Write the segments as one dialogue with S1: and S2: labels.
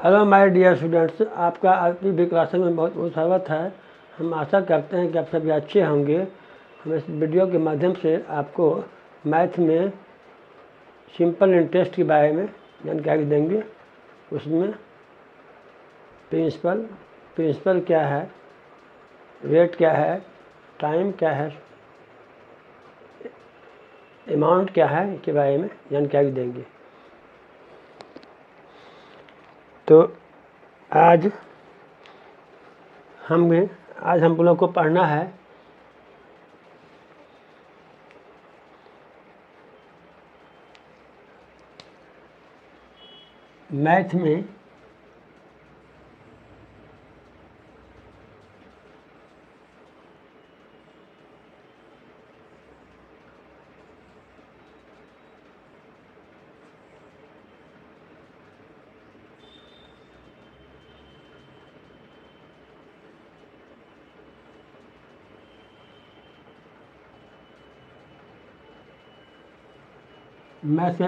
S1: Hello my dear students, आपका आपकी भी क्लास में बहुत बहुत स्वागत है। हम आशा करते हैं कि आप सभी अच्छे होंगे। हम इस वीडियो के माध्यम से आपको मैथ में सिंपल इंटरेस्ट के बारे में जानकारी देंगे। उसमें प्रिंसिपल क्या है, रेट क्या है, टाइम क्या है, अमाउंट क्या है, इसके बारे में जानकारी देंगे। तो आज हम लोग को पढ़ना है मैथ में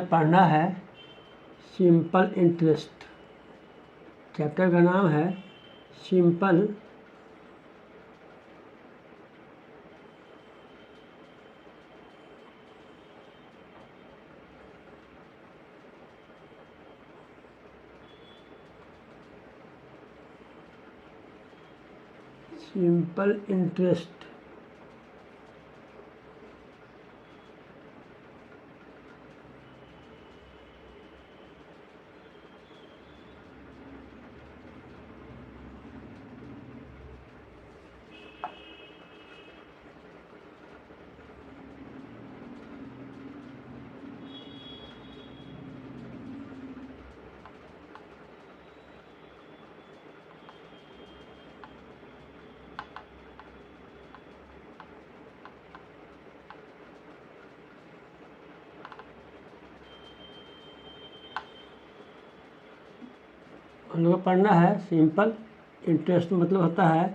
S1: पढ़ना है सिंपल इंटरेस्ट। चैप्टर का नाम है सिंपल इंटरेस्ट। हम लोग को पढ़ना है सिंपल इंटरेस्ट, मतलब होता है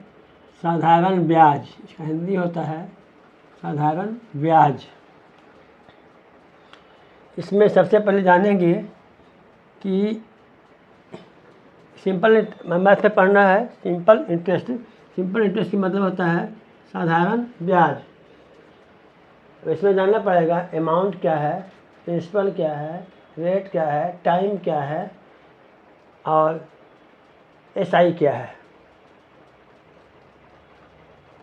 S1: साधारण ब्याज। इसका हिंदी होता है साधारण ब्याज। इसमें सबसे पहले जानेंगे कि सिंपल मैथ में पढ़ना है सिंपल इंटरेस्ट। सिंपल इंटरेस्ट की मतलब होता है साधारण ब्याज। इसमें जानना पड़ेगा अमाउंट क्या है, प्रिंसिपल क्या है, रेट क्या है, टाइम क्या है और एसआई क्या है।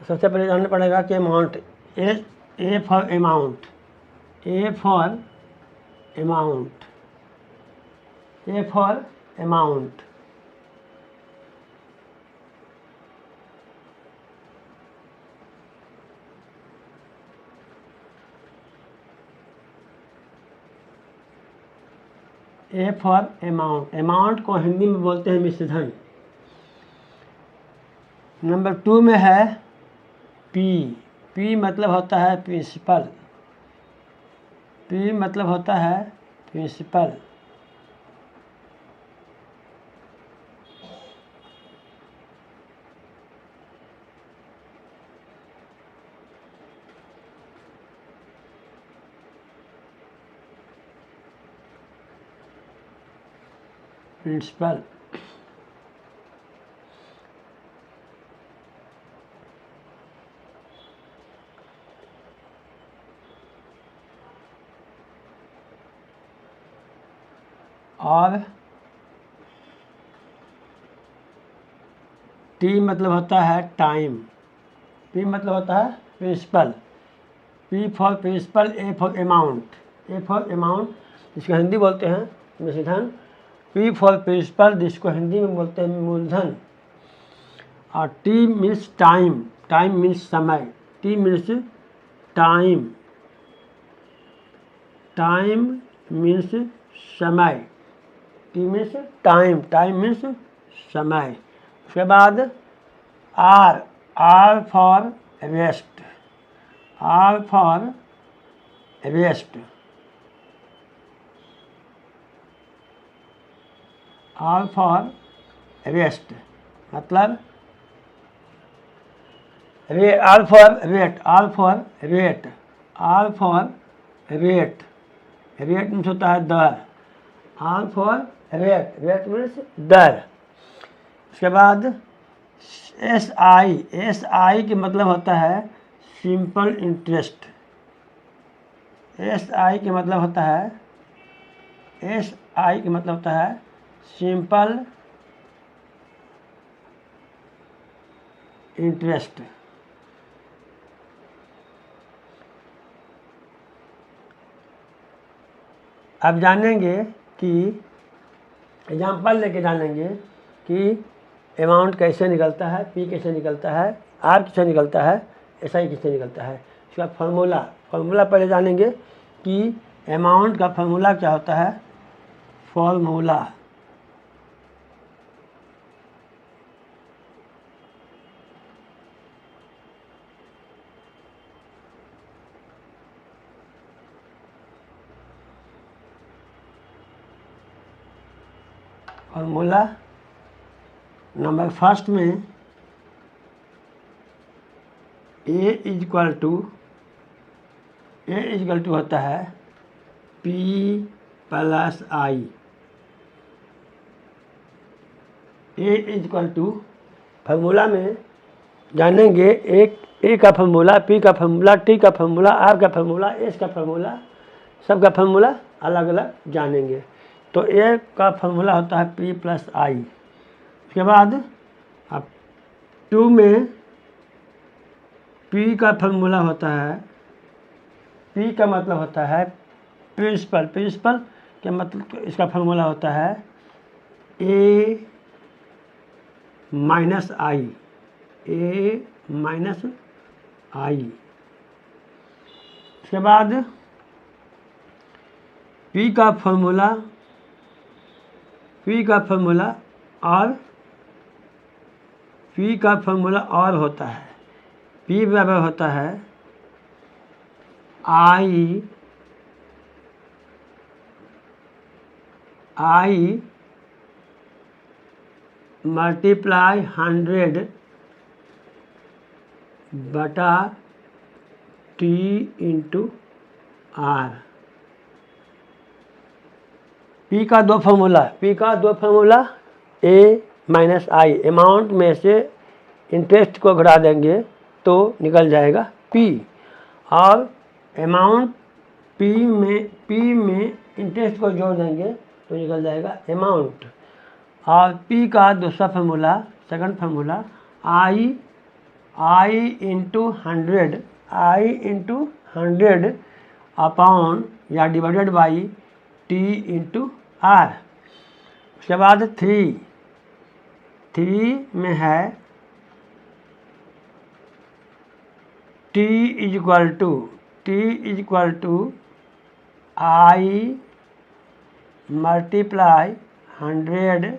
S1: सबसे पहले जानना पड़ेगा कि amount, A for amount, A for amount, A for amount. A for amount, amount को हिंदी में बोलते हैं मिश्र धन। नंबर 2 में है पी मतलब होता है प्रिंसिपल। पी मतलब होता है प्रिंसिपल। प्रिंसिपल और टी मतलब होता है टाइम। पी मतलब होता है principal. P for principal, A for amount. A for amount जिसको हिंदी बोलते हैं मिश्रधन। पी फॉर प्रिंसिपल जिसको हिंदी में बोलते हैं मूलधन। और T means time. Time means समय। T means time. Time means समय। T means time. Time means समय। उसके बाद R for rest. R for rest. R for rest मतलब R for rate. R for rate. R for rate. Rate means होता है दर। R for rate. Rate means दर। उसके बाद एस आई के मतलब होता है सिंपल इंटरेस्ट। एस आई के मतलब होता है सिंपल इंटरेस्ट। अब जानेंगे कि एग्जाम्पल लेके जानेंगे कि अमाउंट कैसे निकलता है, पी कैसे निकलता है, आर कैसे निकलता है, एस आई कैसे निकलता है। इसका फार्मूला पहले जानेंगे कि अमाउंट का फार्मूला क्या होता है। फार्मूला नंबर फर्स्ट में ए इक्वल टू होता है P plus I. A equal to formula में जानेंगे ए का फार्मूला, पी का फार्मूला, टी का फार्मूला, आर का फार्मूला, एस का फार्मूला, सब का फार्मूला अलग अलग जानेंगे। तो ए का फार्मूला होता है पी प्लस आई। उसके बाद अब 2 में पी का फार्मूला होता है, पी का मतलब होता है प्रिंसिपल के मतलब इसका फार्मूला होता है ए माइनस आई। उसके बाद पी का फार्मूला और होता है, पी बराबर होता है आई मल्टीप्लाई 100 बटा टी इंटू आर। पी का दो फार्मूला ए माइनस आई, अमाउंट में से इंटरेस्ट को घटा देंगे तो निकल जाएगा पी, और अमाउंट पी में इंटरेस्ट को जोड़ देंगे तो निकल जाएगा अमाउंट। और पी का दूसरा formula, second formula I into 100 upon या divided by T into R. उसके बाद 3 में है T equal to I multiply 100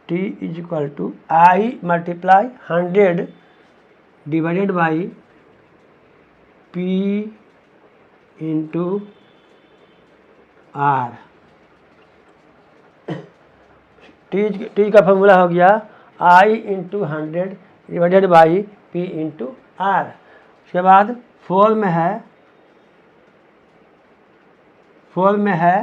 S1: T equal to I multiply 100 divided by P into R. T का फार्मूला हो गया I into 100 divided by P into R. उसके बाद 4 में है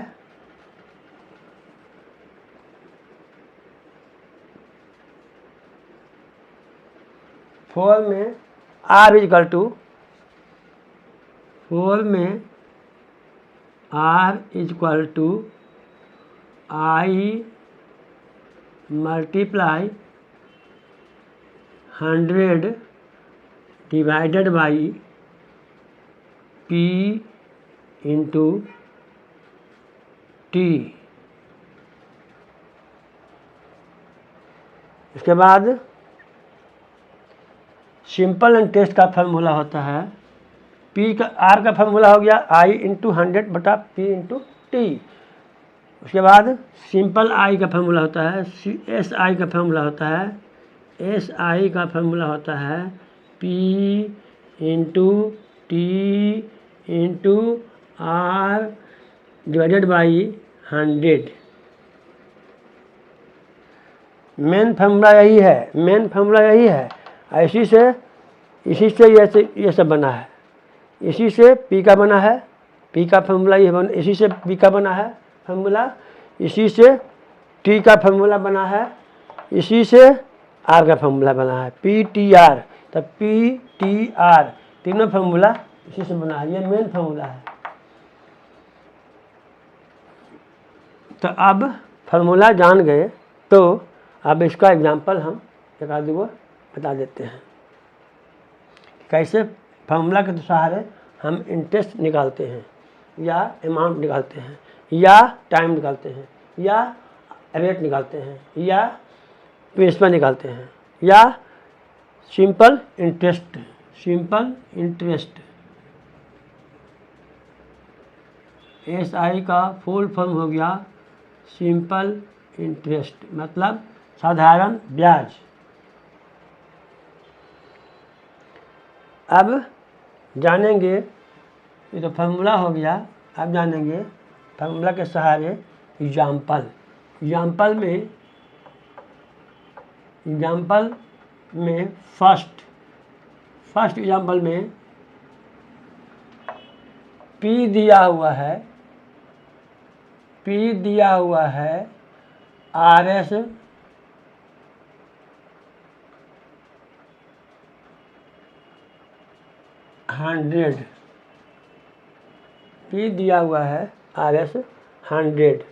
S1: R equal to I multiply 100 divided by P into T. इसके बाद simple interest का फार्मूला होता है आर का फार्मूला हो गया आई इंटू 100 बटा पी इंटू टी। उसके बाद सिंपल आई का फार्मूला होता है एस आई का फार्मूला होता है P into T into R divided by 100। Main formula यही है। इसी से ये सब बना है। इसी से पी का बना है, पी का फार्मूला ये बन, इसी से पी का बना है फार्मूला, इसी से टी का फार्मूला बना है, इसी से आर का फार्मूला बना है, पी टी आर। तब पी टी आर तीनों फार्मूला इसी से बना है, ये मेन फार्मूला है। तो अब फार्मूला जान गए तो अब इसका एग्जांपल हम एक आध को बता देते हैं, कैसे फार्मूला के सहारे हम इंटरेस्ट निकालते हैं या अमाउंट निकालते हैं या टाइम निकालते हैं या रेट निकालते हैं या प्रिंसिपल निकालते हैं या सिंपल इंटरेस्ट। SI का फुल फॉर्म हो गया सिंपल इंटरेस्ट, मतलब साधारण ब्याज। अब जानेंगे, ये तो फार्मूला हो गया, अब जानेंगे फार्मूला के सहारे एग्जाम्पल में फर्स्ट एग्जाम्पल में P दिया हुआ है RS 100, P दिया हुआ है RS 100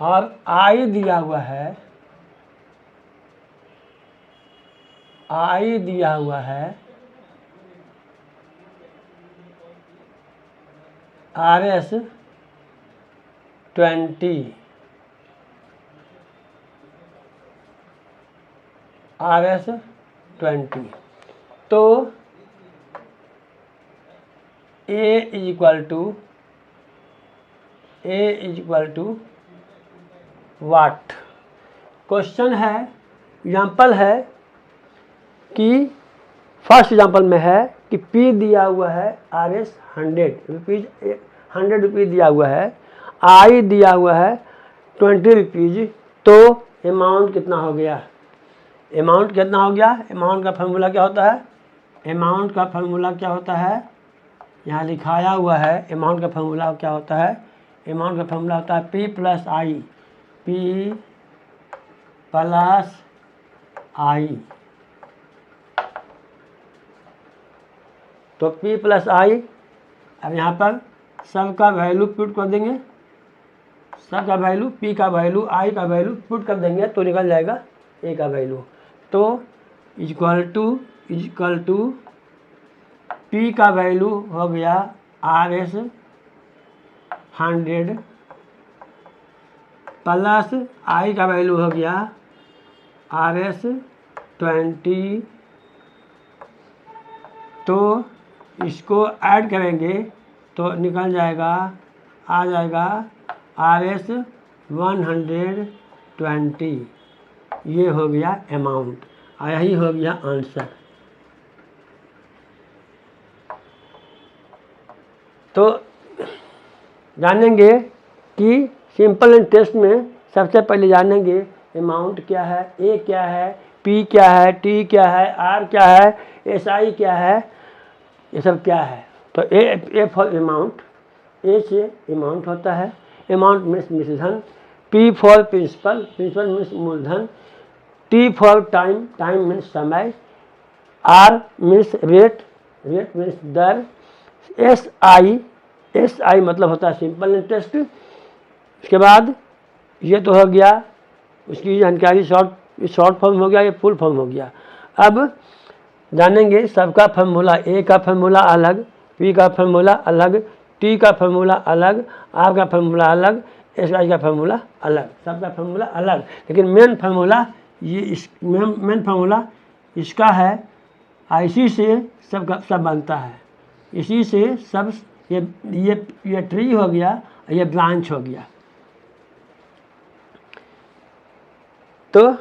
S1: और I दिया हुआ है RS 20, तो A equal to what. Question है, एग्जाम्पल है कि फर्स्ट एग्जाम्पल में है कि P दिया हुआ है RS 100 रुपीज़ दिया हुआ है, I दिया हुआ है 20 रुपीज़, तो अमाउंट कितना हो गया? अमाउंट का फार्मूला क्या होता है? यहाँ लिखाया हुआ है अमाउंट का फार्मूला क्या होता है? अमाउंट का फार्मूला होता है P प्लस I। तो P प्लस I, अब यहाँ पर सबका वैल्यू पुट कर देंगे, सबका वैल्यू P का वैल्यू I का वैल्यू पुट कर देंगे तो निकल जाएगा A का वैल्यू। तो इक्वल टू P का वैल्यू हो गया RS 100 प्लस I का वैल्यू हो गया RS 20, तो इसको ऐड करेंगे तो निकल जाएगा, आ जाएगा RS 120। ये हो गया अमाउंट, यही हो गया आंसर। तो जानेंगे कि सिंपल इंटरेस्ट में सबसे पहले जानेंगे अमाउंट क्या है, A क्या है, P क्या है, T क्या है, R क्या है, SI क्या है, ये सब क्या है। तो A फॉर अमाउंट, A से अमाउंट होता है, अमाउंट मीन्स मूलधन, P फॉर प्रिंसिपल मीन्स मूलधन, T फॉर टाइम मीन्स समय, R मीन्स रेट मीन्स दर, SI मतलब होता है सिंपल इंटरेस्ट। उसके बाद ये तो हो गया उसकी जानकारी, शॉर्ट फॉर्म हो गया, ये फुल फॉर्म हो गया। अब जानेंगे सबका फार्मूला, A का फार्मूला अलग, P का फार्मूला अलग, T का फार्मूला अलग, R का फार्मूला अलग, SI का फार्मूला अलग, सबका फार्मूला अलग, लेकिन मेन फार्मूला मेन फार्मूला इसका है। इसी से सब बनता है, इसी से सब, ये ट्री हो गया, ये ब्रांच हो गया। तो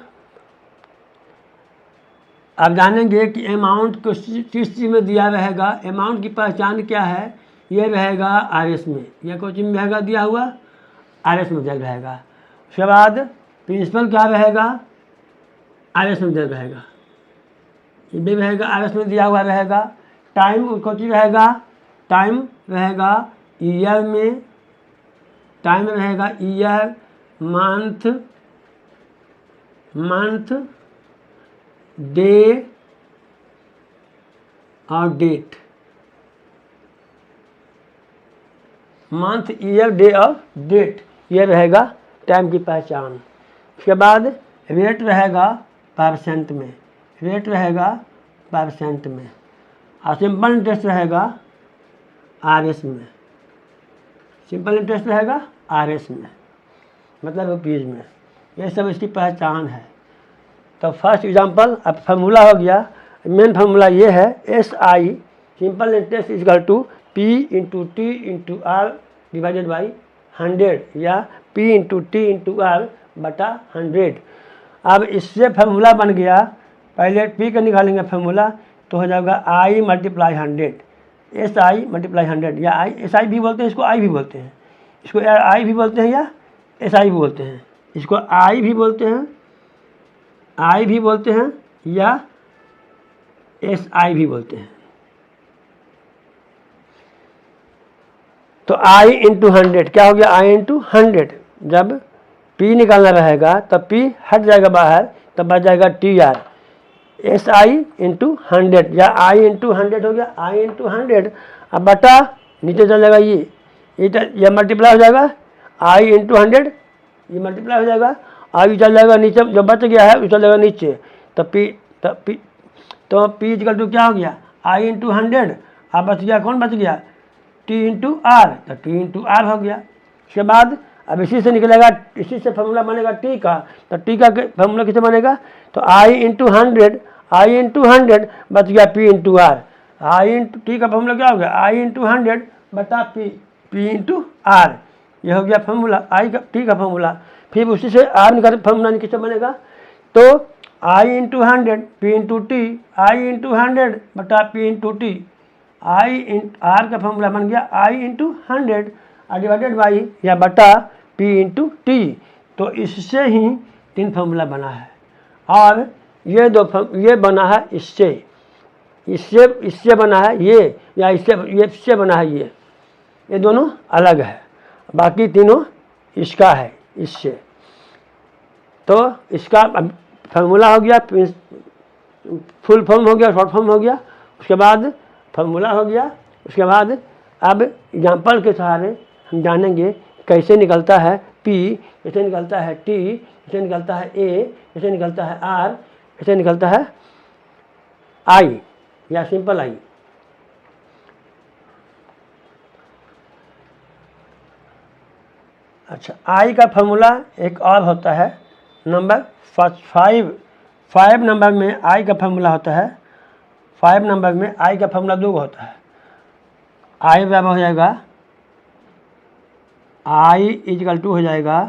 S1: अब जानेंगे कि अमाउंट को किस चीज़ में दिया रहेगा। अमाउंट की पहचान क्या है? ये रहेगा RS में, यह कोचिंग में रहेगा दिया हुआ, RS में दिया रहेगा। उसके बाद प्रिंसिपल क्या रहेगा? RS में दिया रहेगा, ये भी रहेगा RS में दिया हुआ रहेगा। टाइम उसको चीज रहेगा, टाइम रहेगा ईयर में, टाइम रहेगा ईयर, मंथ, मंथ, डे और डेट, मंथ, ईयर, डे और डेट, ये रहेगा टाइम की पहचान। उसके बाद रेट रहेगा परसेंट में, रेट रहेगा परसेंट में, और सिंपल इंटरेस्ट रहेगा आरएस में, सिंपल इंटरेस्ट रहेगा आरएस में, मतलब रुपीज़ में। ये सब इसकी पहचान है। तो फर्स्ट एग्जांपल, अब फार्मूला हो गया, मेन फार्मूला ये है, S I simple interest is equal to P into T into R divided by 100, या P into T into R बटा 100। अब इससे फार्मूला बन गया, पहले पी का निकालेंगे फार्मूला, तो हो जाएगा आई मल्टीप्लाई 100, एस आई मल्टीप्लाई 100, या आई, एस आई भी बोलते हैं, इसको आई भी बोलते हैं, इसको आई भी बोलते हैं या एस आई भी बोलते हैं, इसको आई भी बोलते हैं, आई भी बोलते हैं या एस आई भी बोलते हैं। तो आई इंटू 100 क्या हो गया, आई इंटू 100। जब पी निकालना रहेगा तब पी हट जाएगा बाहर, तब बच जाएगा T R, S I into 100, या आई इंटू 100 हो गया, आई इंटू 100। अब बटा नीचे चल जाएगा ये मल्टीप्लाई हो जाएगा, आई इंटू 100 ये मल्टीप्लाई हो जाएगा, आई चल जाएगा नीचे, जो बच गया है वो चल जाएगा नीचे, तब पी इक्वल टू क्या हो गया, आई इंटू 100। अब बच गया, कौन बच गया, टी इंटू आर, तो टी इंटू आर हो गया। उसके बाद अब इसी से निकलेगा, इसी से फार्मूला बनेगा टी का, तो टी का फार्मूला किसे बनेगा, तो आई इंटू 100, आई इंटू 100 बच गया P into R, I into T का फार्मूला क्या हो गया, आई इंटू 100 बटा पी इंटू आर, ये हो गया फार्मूला आई का, टी का फार्मूला। फिर उसी से आर निकाल, फार्मूला किससे बनेगा, तो आई इंटू 100 पी इंटू टी, आई इंटू 100 बटा P into T, I in are का फार्मूला बन गया आई इंटू 100 डिवाइडेड बाई या बटा पी इंटू टी। तो इससे ही 3 फार्मूला बना है, और ये ये बना है इससे, इससे बना है ये, या इससे बना है ये दोनों अलग है, बाकी तीनों इसका है इससे। तो इसका फार्मूला हो गया, फुल फॉर्म हो गया, शॉर्ट फॉर्म हो गया, उसके बाद फार्मूला हो गया। उसके बाद अब एग्जाम्पल के सहारे हम जानेंगे कैसे निकलता है P, कैसे निकलता है T, कैसे निकलता है A, कैसे निकलता है R, कैसे निकलता है I या सिंपल I। अच्छा, I का फार्मूला एक और होता है, नंबर 5 नंबर में I का फार्मूला होता है, 5 नंबर में I का फार्मूला 2 होता है। I बराबर हो जाएगा, I इक्वल टू हो जाएगा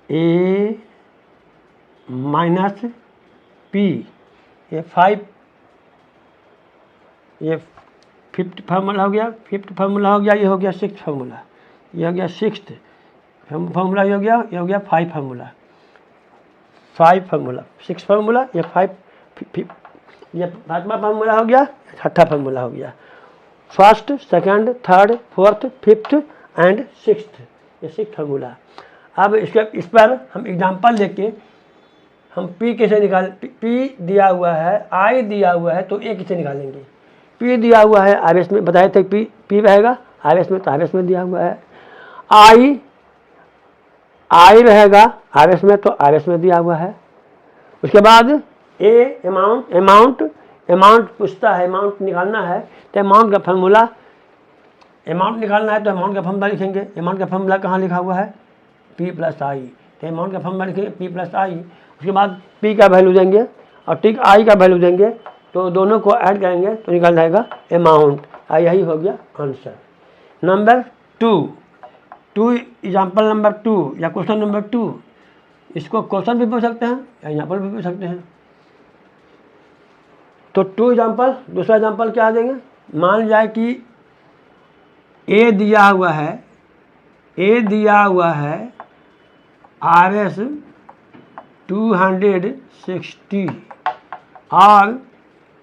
S1: A माइनस P, ये 5, ये 5th फार्मूला हो गया, 5th फार्मूला हो गया, ये हो गया 6th फार्मूला, ये हो गया 6th फार्मूला, ये हो गया 5 फार्मूला, 5 फार्मूला, 6 फार्मूला, ये 5 ये 5वां फार्मूला हो गया, 6ठा फार्मूला हो गया। First, second, third, fourth, 5th and 6th, ये 6 फार्मूला। अब इस पर हम एग्जांपल लेके हम P कैसे निकाल, P दिया हुआ है, I दिया हुआ है, तो A कैसे निकालेंगे। P दिया हुआ है आरएस में, बताए थे P रहेगा आरएस में, तो आरएस में दिया हुआ है। I रहेगा आरएस में, तो आरएस में दिया हुआ है। उसके बाद A अमाउंट पूछता है, अमाउंट निकालना है, तो अमाउंट का फार्मूला, अमाउंट निकालना है तो अमाउंट का फार्मूला लिखेंगे। अमाउंट का फार्मूला कहाँ लिखा हुआ है, P प्लस आई, तो अमाउंट का फार्मूला लिखेंगे P प्लस आई। उसके बाद P का वैल्यू देंगे और ठीक I का वैल्यू देंगे, तो दोनों को ऐड करेंगे तो निकल जाएगा अमाउंट। यही हो गया आंसर। नंबर 2 एग्जाम्पल नंबर 2 या क्वेश्चन नंबर 2, इसको क्वेश्चन भी पूछ सकते हैं या एग्जाम्पल भी पूछ सकते हैं। तो 2 एग्जाम्पल, दूसरा एग्जाम्पल क्या देंगे, मान जाए कि A दिया हुआ है RS 260 और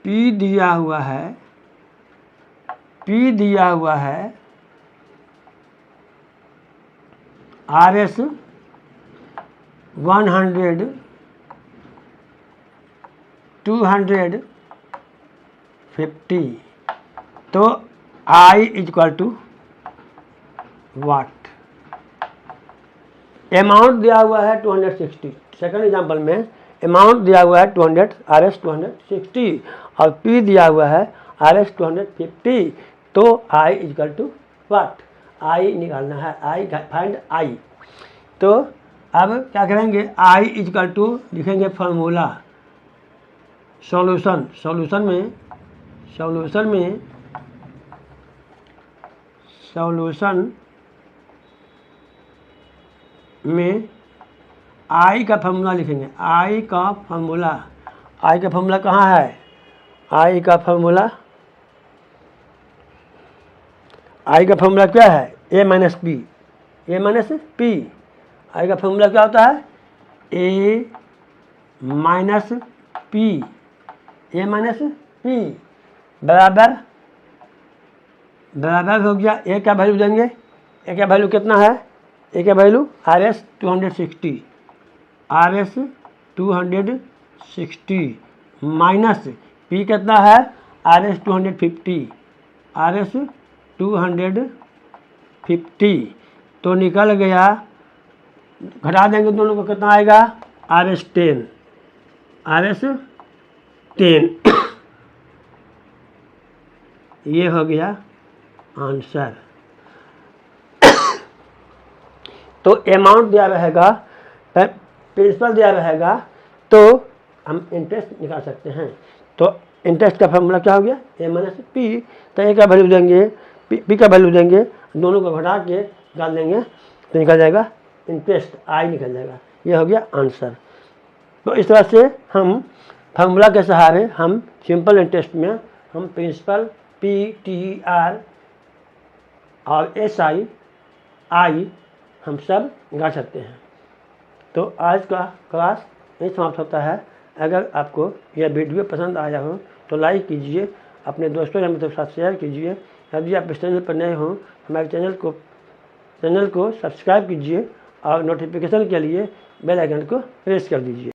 S1: P दिया हुआ है RS 100 250, तो I equal to what. Amount दिया हुआ है 260, सेकंड एग्जांपल में अमाउंट दिया हुआ है 200 RS 260 और P दिया हुआ है RS 250, तो I equal to what. I निकालना है, फाइंड I। तो अब क्या करेंगे, I इक्वल टू लिखेंगे फार्मूला सॉल्यूशन में I का फार्मूला लिखेंगे। I का फार्मूला कहाँ है? I का फार्मूला क्या है? A minus P। I का फार्मूला क्या होता है? A माइनस P बराबर हो गया। A का वैल्यू देंगे, A का वैल्यू कितना है? A का वैल्यू RS 260 माइनस P कितना है? RS 250, तो निकल गया, घटा देंगे दोनों को, कितना आएगा? RS 10 ये हो गया आंसर। तो अमाउंट दिया रहेगा, प्रिंसिपल दिया रहेगा, तो हम इंटरेस्ट निकाल सकते हैं। तो इंटरेस्ट का फॉर्मूला क्या हो गया? A minus P। तो A का वैल्यू देंगे, P का वैल्यू देंगे, दोनों को घटा के डाल देंगे तो निकल जाएगा इंटरेस्ट, I निकल जाएगा। ये हो गया आंसर। तो इस तरह से हम फार्मूला के सहारे हम सिंपल इंटरेस्ट में हम प्रिंसिपल PTR और SI हम सब निकाल सकते हैं। तो आज का क्लास यही समाप्त होता है। अगर आपको यह वीडियो पसंद आया हो तो लाइक कीजिए, अपने दोस्तों या मित्रों के साथ शेयर कीजिए। यदि आप इस चैनल पर नए हों, हमारे चैनल को सब्सक्राइब कीजिए और नोटिफिकेशन के लिए बेल आइकन को प्रेस कर दीजिए।